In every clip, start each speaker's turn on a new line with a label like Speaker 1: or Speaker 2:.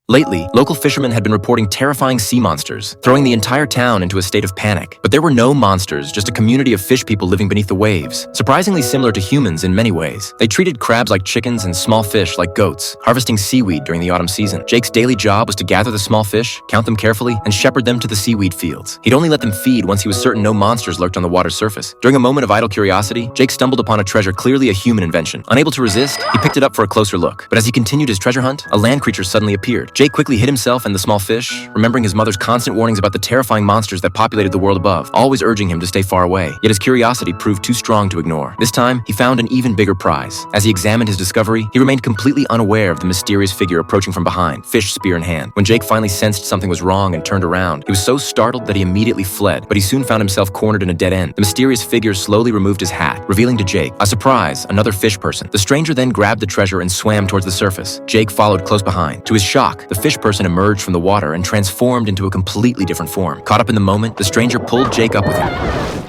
Speaker 1: Lately, local fishermen had been reporting terrifying sea monsters, throwing the entire town into a state of panic. But there were no monsters, just a community of fish people living beneath the waves, surprisingly similar to humans in many ways. They treated crabs like chickens and small fish like goats, harvesting seaweed during the autumn season. Jake's daily job was to gather the small fish, count them carefully, and shepherd them to the seaweed fields. He'd only let them feed once he was certain no monsters lurked on the water's surface. During a moment of idle curiosity, Jake stumbled upon a treasure clearly a human invention. Unable to resist, he picked it up for a closer look. But as he continued his treasure hunt, a land creature suddenly appeared. Jake quickly hid himself and the small fish, remembering his mother's constant warnings about the terrifying monsters that populated the world above, always urging him to stay far away. Yet his curiosity proved too strong to ignore. This time, he found an even bigger prize. As he examined his discovery, he remained completely unaware of the mysterious figure approaching from behind, fish spear in hand. When Jake finally sensed something was wrong and turned around, he was so startled that he immediately fled, but he soon found himself cornered in a dead end. The mysterious figure slowly removed his hat, revealing to Jake, a surprise, another fish person. The stranger then grabbed the treasure and swam towards the surface. Jake followed close behind. To his shock, the fish person emerged from the water and transformed into a completely different form. Caught up in the moment, the stranger pulled Jake up with him.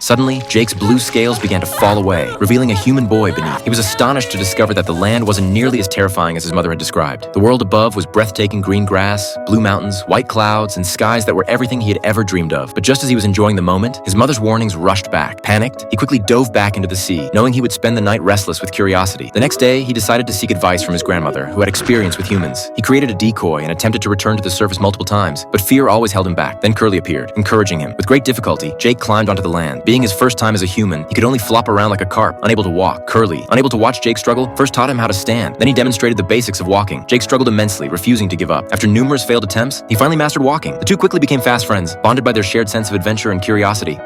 Speaker 1: Suddenly, Jake's blue scales began to fall away, revealing a human boy beneath. He was astonished to discover that the land wasn't nearly as terrifying as his mother had described. The world above was breathtaking green grass, blue mountains, white clouds, and skies that were everything he had ever dreamed of. But just as he was enjoying the moment, his mother's warnings rushed back. Panicked, he quickly dove back into the sea, knowing he would spend the night restless with curiosity. The next day, he decided to seek advice from his grandmother, who had experience with humans. He created a decoy and attempted to return to the surface multiple times, but fear always held him back. Then Curly appeared, encouraging him. With great difficulty, Jake climbed onto the land. Being his first time as a human, he could only flop around like a carp, unable to walk. Curly, unable to watch Jake struggle, first taught him how to stand. Then he demonstrated the basics of walking. Jake struggled immensely, refusing to give up. After numerous failed attempts, he finally mastered walking. The two quickly became fast friends, bonded by their shared sense of adventure and curiosity.